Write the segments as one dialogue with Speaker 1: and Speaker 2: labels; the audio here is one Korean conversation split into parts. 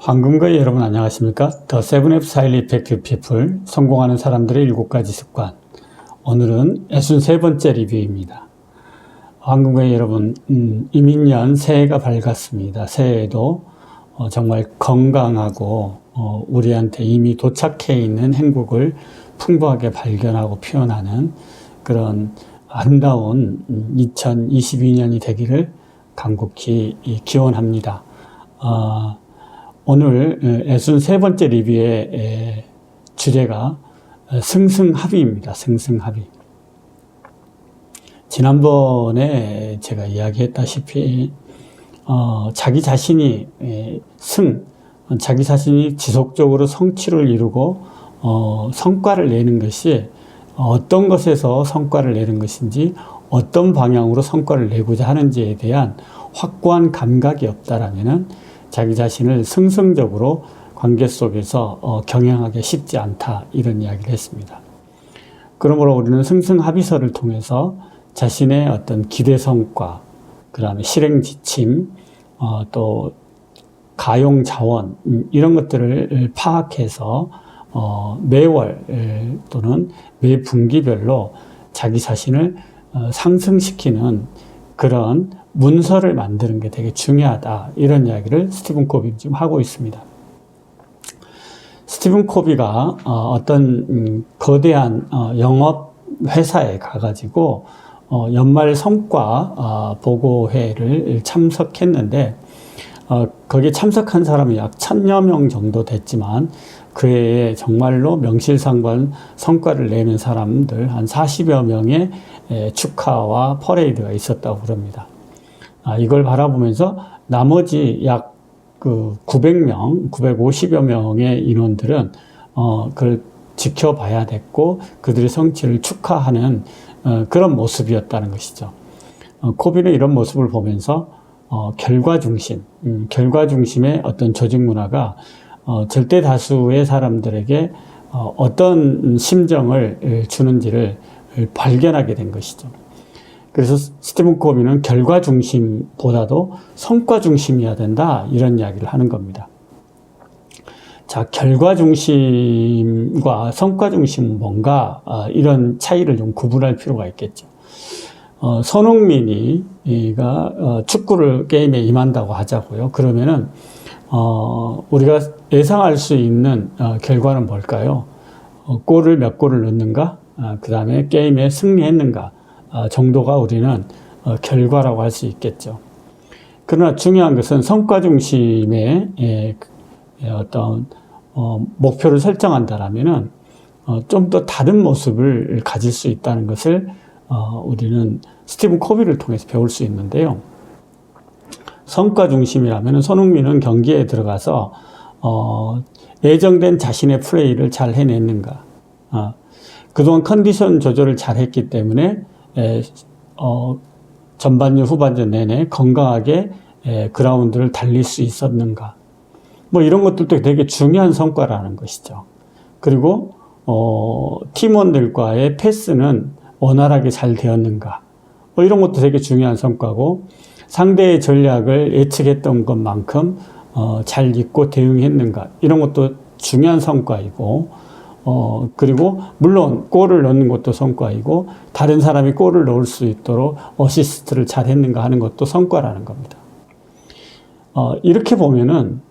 Speaker 1: 황금거의 여러분 안녕하십니까? The 7F's Highly Effective People, 성공하는 사람들의 7가지 습관. 오늘은 63번째 리뷰입니다. 황금거의 여러분, 이민년 새해가 밝았습니다. 새해에도 정말 건강하고 우리한테 이미 도착해 있는 행복을 풍부하게 발견하고 표현하는 그런 아름다운 2022년이 되기를 간곡히 기원합니다. 오늘 63번째 리뷰의 주제가 승승합의입니다. 승승합의. 지난번에 제가 이야기했다시피 자기 자신이 자기 자신이 지속적으로 성취를 이루고 성과를 내는 것이 어떤 것에서 성과를 내는 것인지 어떤 방향으로 성과를 내고자 하는지에 대한 확고한 감각이 없다라면은 자기 자신을 승승적으로 관계 속에서 경영하기 쉽지 않다, 이런 이야기를 했습니다. 그러므로 우리는 승승합의서를 통해서 자신의 어떤 기대 성과, 그 다음에 실행 지침, 또 가용 자원, 이런 것들을 파악해서 매월 또는 매 분기별로 자기 자신을 상승시키는 그런 문서를 만드는 게 되게 중요하다, 이런 이야기를 스티븐 코비는 지금 하고 있습니다. 스티븐 코비가 어떤 거대한 영업 회사에 가가지고 연말 성과 보고회를 참석했는데 거기에 참석한 사람이 약 1000여 명 정도 됐지만 그 해에 정말로 명실상부한 성과를 내는 사람들 한 40여 명의 축하와 퍼레이드가 있었다고 그럽니다. 이걸 바라보면서 나머지 약 900명, 950여 명의 인원들은 그걸 지켜봐야 됐고 그들의 성취를 축하하는 그런 모습이었다는 것이죠. 코비는 이런 모습을 보면서 결과 중심의 어떤 조직 문화가 절대 다수의 사람들에게 어떤 심정을 주는지를 발견하게 된 것이죠. 그래서 스티븐 코비는 결과 중심보다도 성과 중심이어야 된다, 이런 이야기를 하는 겁니다. 자, 결과 중심과 성과 중심은 뭔가, 이런 차이를 좀 구분할 필요가 있겠죠. 손흥민이가 축구를 게임에 임한다고 하자고요. 그러면은 우리가 예상할 수 있는 결과는 뭘까요? 골을 몇 골을 넣는가? 그 다음에 게임에 승리했는가? 정도가 우리는 결과라고 할 수 있겠죠. 그러나 중요한 것은 성과 중심의 어떤 목표를 설정한다라면은 좀 더 다른 모습을 가질 수 있다는 것을 우리는 스티븐 코비를 통해서 배울 수 있는데요. 성과 중심이라면은 손흥민은 경기에 들어가서 예정된 자신의 플레이를 잘 해냈는가? 그동안 컨디션 조절을 잘 했기 때문에 전반전, 후반전 내내 건강하게 그라운드를 달릴 수 있었는가? 뭐 이런 것들도 되게 중요한 성과라는 것이죠. 그리고 팀원들과의 패스는 원활하게 잘 되었는가? 뭐 이런 것도 되게 중요한 성과고, 상대의 전략을 예측했던 것만큼 잘 읽고 대응했는가? 이런 것도 중요한 성과이고, 그리고 물론 골을 넣는 것도 성과이고 다른 사람이 골을 넣을 수 있도록 어시스트를 잘 했는가 하는 것도 성과라는 겁니다. 이렇게 보면은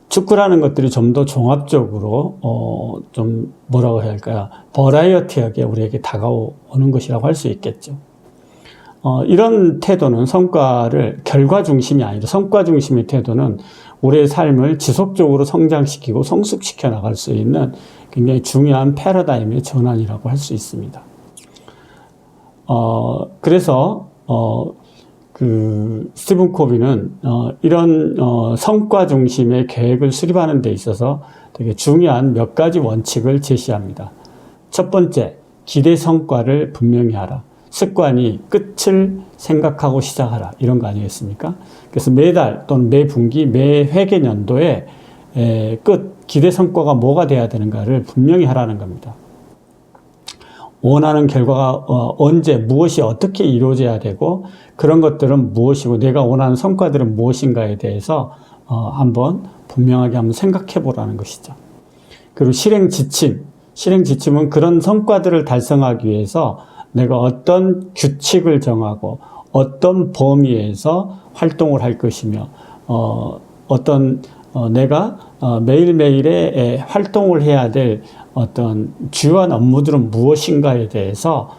Speaker 1: 축구라는 것들이 좀 더 종합적으로 좀 뭐라고 해야 할까요? 버라이어티하게 우리에게 다가오는 것이라고 할 수 있겠죠. 이런 태도는 성과를 결과 중심이 아니라 성과 중심의 태도는 우리의 삶을 지속적으로 성장시키고 성숙시켜 나갈 수 있는 굉장히 중요한 패러다임의 전환이라고 할 수 있습니다. 그래서 스티븐 코비는 이런 성과 중심의 계획을 수립하는 데 있어서 되게 중요한 몇 가지 원칙을 제시합니다. 첫 번째, 기대 성과를 분명히 하라. 습관이 끝을 생각하고 시작하라, 이런 거 아니겠습니까? 그래서 매달 또는 매 분기, 매 회계년도에 기대 성과가 뭐가 돼야 되는가를 분명히 하라는 겁니다. 원하는 결과가 언제 무엇이 어떻게 이루어져야 되고 그런 것들은 무엇이고 내가 원하는 성과들은 무엇인가에 대해서 한번 분명하게 한번 생각해 보라는 것이죠. 그리고 실행 지침은 그런 성과들을 달성하기 위해서 내가 어떤 규칙을 정하고 어떤 범위에서 활동을 할 것이며 내가 매일매일의 활동을 해야 될 어떤 주요한 업무들은 무엇인가에 대해서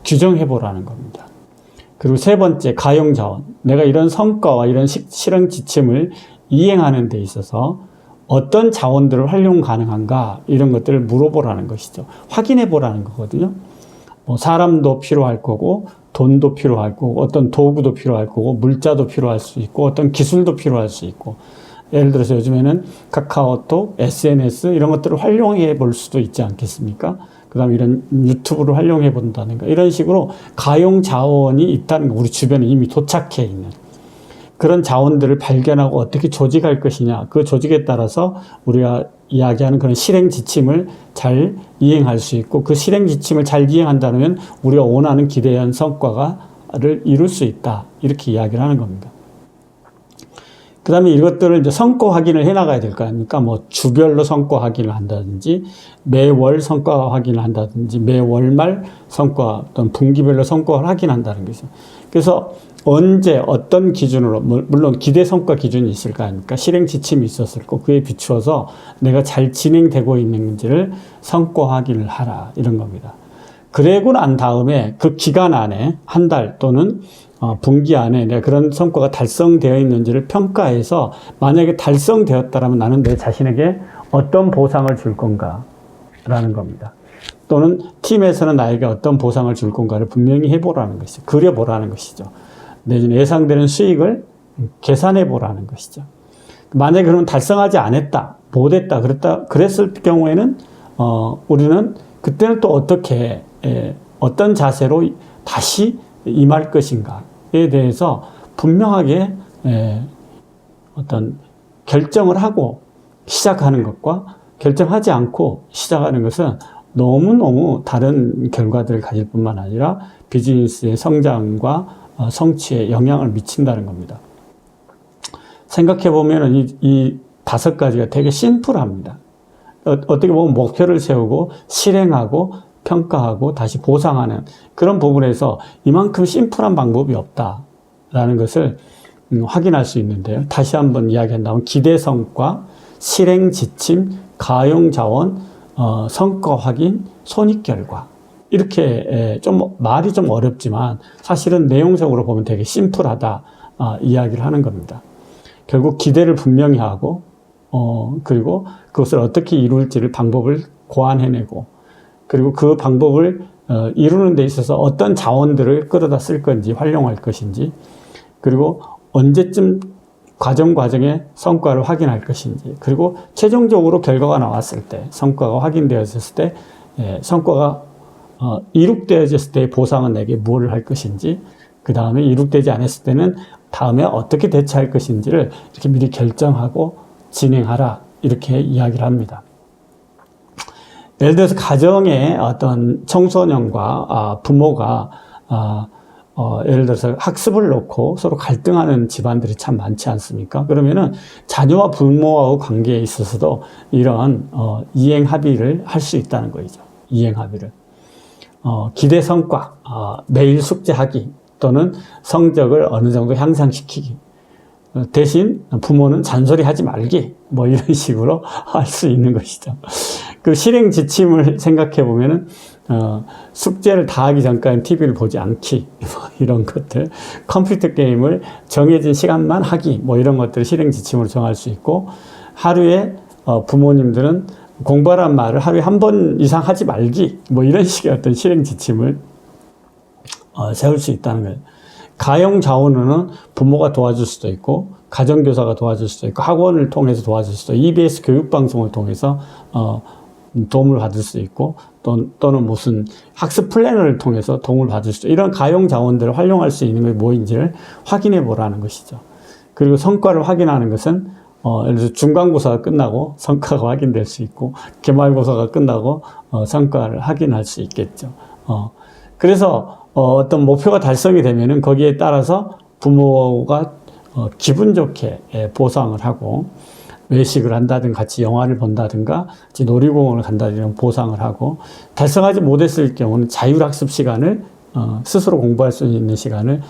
Speaker 1: 규정해 보라는 겁니다. 그리고 세 번째, 가용자원. 내가 이런 성과와 이런 실행 지침을 이행하는 데 있어서 어떤 자원들을 활용 가능한가, 이런 것들을 물어보라는 것이죠. 확인해 보라는 거거든요. 사람도 필요할 거고, 돈도 필요할 거고, 어떤 도구도 필요할 거고, 물자도 필요할 수 있고, 어떤 기술도 필요할 수 있고, 예를 들어서 요즘에는 카카오톡, SNS 이런 것들을 활용해 볼 수도 있지 않겠습니까? 그 다음에 이런 유튜브를 활용해 본다든가 이런 식으로 가용 자원이 있다는 거, 우리 주변에 이미 도착해 있는 그런 자원들을 발견하고 어떻게 조직할 것이냐, 그 조직에 따라서 우리가 이야기하는 그런 실행 지침을 잘 이행할 수 있고, 그 실행 지침을 잘 이행한다면 우리가 원하는 기대한 성과를 이룰 수 있다, 이렇게 이야기를 하는 겁니다. 그 다음에 이것들을 이제 성과 확인을 해 나가야 될 거 아닙니까? 주별로 성과 확인을 한다든지, 매월 성과 확인을 한다든지, 매월말 성과, 또는 분기별로 성과를 확인한다는 거죠. 그래서 언제, 어떤 기준으로, 물론 기대 성과 기준이 있을 거 아닙니까? 실행 지침이 있었을 거고, 그에 비추어서 내가 잘 진행되고 있는지를 성과 확인을 하라, 이런 겁니다. 그러고 난 다음에 그 기간 안에, 한 달 또는 분기 안에 내가 그런 성과가 달성되어 있는지를 평가해서, 만약에 달성되었다면 나는 내 자신에게 어떤 보상을 줄 건가 라는 겁니다. 또는 팀에서는 나에게 어떤 보상을 줄 건가를 분명히 해보라는 것이죠. 그려보라는 것이죠. 내지는 예상되는 수익을 계산해 보라는 것이죠. 만약에 그러면 달성하지 않았다, 못했다, 그랬을 경우에는 우리는 그때는 또 어떻게, 어떤 자세로 다시 임할 것인가에 대해서 분명하게 어떤 결정을 하고 시작하는 것과 결정하지 않고 시작하는 것은 너무너무 다른 결과들을 가질 뿐만 아니라 비즈니스의 성장과 성취에 영향을 미친다는 겁니다. 생각해 보면 이 5가지가 되게 심플합니다. 어떻게 보면 목표를 세우고 실행하고 평가하고 다시 보상하는 그런 부분에서 이만큼 심플한 방법이 없다라는 것을 확인할 수 있는데요. 다시 한번 이야기한다면 기대성과 실행 지침, 가용 자원, 성과 확인, 손익 결과, 이렇게 좀 말이 좀 어렵지만 사실은 내용적으로 보면 되게 심플하다 이야기를 하는 겁니다. 결국 기대를 분명히 하고 그리고 그것을 어떻게 이룰지를 방법을 고안해내고, 그리고 그 방법을 이루는 데 있어서 어떤 자원들을 끌어다 쓸 건지, 활용할 것인지, 그리고 언제쯤 과정에 성과를 확인할 것인지, 그리고 최종적으로 결과가 나왔을 때, 성과가 확인되었을 때, 성과가 이룩되어졌을 때의 보상은 내게 무엇을 할 것인지, 그 다음에 이룩되지 않았을 때는 다음에 어떻게 대처할 것인지를 이렇게 미리 결정하고 진행하라, 이렇게 이야기를 합니다. 예를 들어서 가정에 어떤 청소년과 부모가 예를 들어서 학습을 놓고 서로 갈등하는 집안들이 참 많지 않습니까? 그러면은 자녀와 부모와의 관계에 있어서도 이런 이행 합의를 할 수 있다는 거죠. 이행 합의를. 기대 성과, 매일 숙제하기 또는 성적을 어느 정도 향상시키기. 대신 부모는 잔소리하지 말기, 이런 식으로 할 수 있는 것이죠. 그 실행 지침을 생각해 보면은 숙제를 다 하기 전까지 TV를 보지 않기, 이런 것들, 컴퓨터 게임을 정해진 시간만 하기, 이런 것들을 실행 지침으로 정할 수 있고, 하루에 부모님들은 공부하란 말을 하루에 한 번 이상 하지 말기, 이런 식의 어떤 실행 지침을 세울 수 있다는 거예요. 가용 자원으로는 부모가 도와줄 수도 있고, 가정교사가 도와줄 수도 있고, 학원을 통해서 도와줄 수도 있고, EBS 교육방송을 통해서 도움을 받을 수 있고, 또는 무슨 학습 플래너를 통해서 도움을 받을 수도 있고, 이런 가용 자원들을 활용할 수 있는 게 뭐인지를 확인해 보라는 것이죠. 그리고 성과를 확인하는 것은 예를 들어서 중간고사가 끝나고 성과가 확인될 수 있고, 기말고사가 끝나고 성과를 확인할 수 있겠죠. 그래서 어떤 목표가 달성이 되면은 거기에 따라서 부모가 기분 좋게 보상을 하고 외식을 한다든가 같이 영화를 본다든가 같이 놀이공원을 간다든가 이런 보상을 하고 달성하지 못했을 경우는 자율학습 시간을 스스로 공부할 수 있는 시간을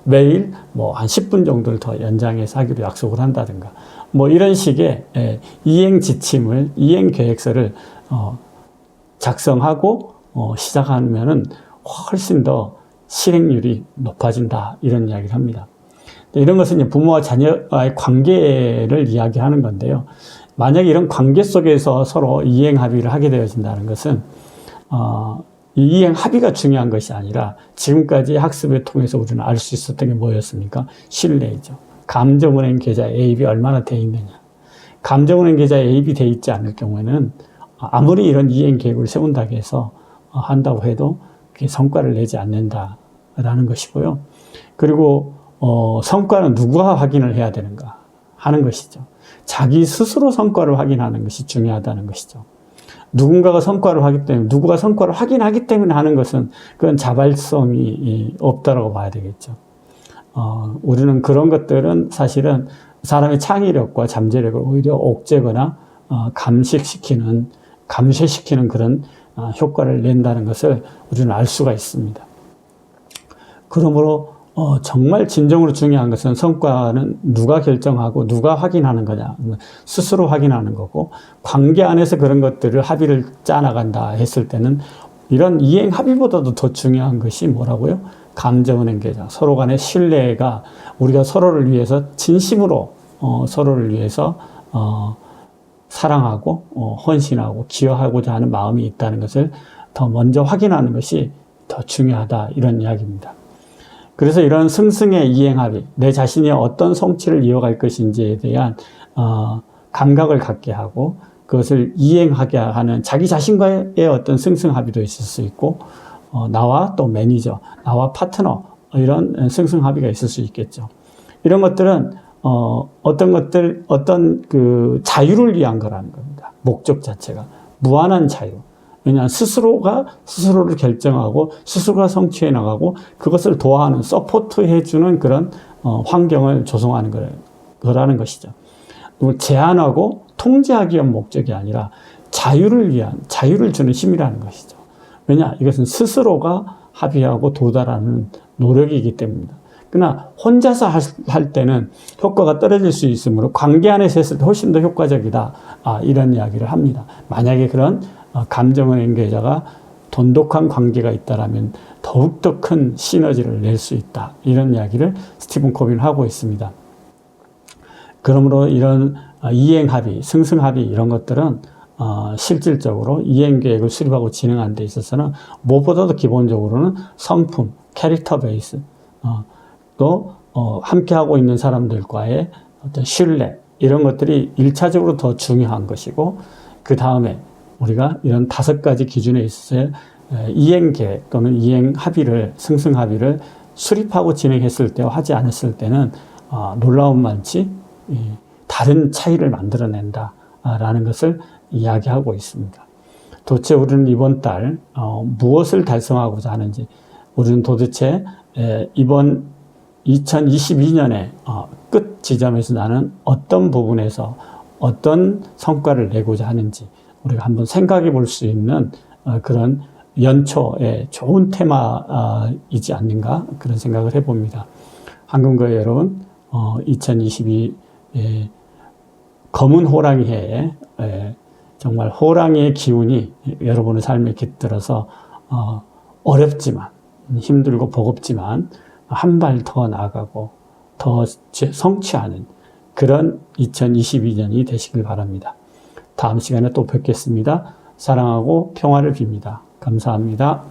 Speaker 1: 매일 뭐 한 10분 정도를 더 연장해서 하기로 약속을 한다든가 뭐 이런 식의 이행 지침을 이행 계획서를 작성하고 시작하면은 훨씬 더 실행률이 높아진다 이런 이야기를 합니다. 이런 것은 이제 부모와 자녀와의 관계를 이야기하는 건데요. 만약에 이런 관계 속에서 서로 이행 합의를 하게 되어진다는 것은 이 이행 합의가 중요한 것이 아니라 지금까지 학습을 통해서 우리는 알 수 있었던 게 뭐였습니까? 신뢰이죠. 감정은행 계좌 AB이 얼마나 돼 있느냐. 감정은행 계좌 AB이 돼 있지 않을 경우에는 아무리 이런 이행 계획을 세운다고 해서 한다고 해도 그게 성과를 내지 않는다라는 것이고요. 그리고 성과는 누가 확인을 해야 되는가 하는 것이죠. 자기 스스로 성과를 확인하는 것이 중요하다는 것이죠. 누군가가 성과를 하기 때문에, 누구가 성과를 확인하기 때문에 하는 것은 그건 자발성이 없다라고 봐야 되겠죠. 우리는 그런 것들은 사실은 사람의 창의력과 잠재력을 오히려 옥죄거나 감쇄시키는 그런 효과를 낸다는 것을 우리는 알 수가 있습니다. 그러므로 정말 진정으로 중요한 것은 성과는 누가 결정하고 누가 확인하는 거냐. 스스로 확인하는 거고 관계 안에서 그런 것들을 합의를 짜나간다 했을 때는 이런 이행 합의보다도 더 중요한 것이 뭐라고요? 감정은행 계좌. 서로 간의 신뢰가 우리가 서로를 위해서 진심으로 서로를 위해서 사랑하고 헌신하고 기여하고자 하는 마음이 있다는 것을 더 먼저 확인하는 것이 더 중요하다 이런 이야기입니다. 그래서 이런 승승의 이행합의, 내 자신이 어떤 성취를 이어갈 것인지에 대한 감각을 갖게 하고 그것을 이행하게 하는 자기 자신과의 어떤 승승합의도 있을 수 있고 나와 또 매니저, 나와 파트너 이런 승승합의가 있을 수 있겠죠. 이런 것들은 어떤 그 자유를 위한 거라는 겁니다. 목적 자체가 무한한 자유. 왜냐하면 스스로가 스스로를 결정하고 스스로가 성취해 나가고 그것을 도와하는 서포트해 주는 그런 환경을 조성하는 거라는 것이죠. 제한하고 통제하기 위한 목적이 아니라 자유를 주는 힘이라는 것이죠. 왜냐? 이것은 스스로가 합의하고 도달하는 노력이기 때문입니다. 그러나 혼자서 할 때는 효과가 떨어질 수 있으므로 관계 안에서 했을 때 훨씬 더 효과적이다. 이런 이야기를 합니다. 만약에 그런 감정은행 계좌가 돈독한 관계가 있다라면 더욱더 큰 시너지를 낼 수 있다. 이런 이야기를 스티븐 코비는 하고 있습니다. 그러므로 이런 이행합의, 승승합의 이런 것들은 실질적으로 이행계획을 수립하고 진행하는 데 있어서는 무엇보다도 기본적으로는 성품, 캐릭터 베이스, 또 함께하고 있는 사람들과의 어떤 신뢰 이런 것들이 1차적으로 더 중요한 것이고 그 다음에 우리가 이런 5가지 기준에 있어서 이행계획 또는 이행합의를 승승합의를 수립하고 진행했을 때와 하지 않았을 때는 놀라운 만치 다른 차이를 만들어낸다라는 것을 이야기하고 있습니다. 도대체 우리는 이번 달 무엇을 달성하고자 하는지 우리는 도대체 이번 2022년의 끝 지점에서 나는 어떤 부분에서 어떤 성과를 내고자 하는지 우리가 한번 생각해 볼 수 있는 그런 연초에 좋은 테마이지 않는가 그런 생각을 해봅니다. 한국교회 여러분 2022 검은 호랑이 해에 정말 호랑이의 기운이 여러분의 삶에 깃들어서 어렵지만 힘들고 버겁지만 한 발 더 나아가고 더 성취하는 그런 2022년이 되시길 바랍니다. 다음 시간에 또 뵙겠습니다. 사랑하고 평화를 빕니다. 감사합니다.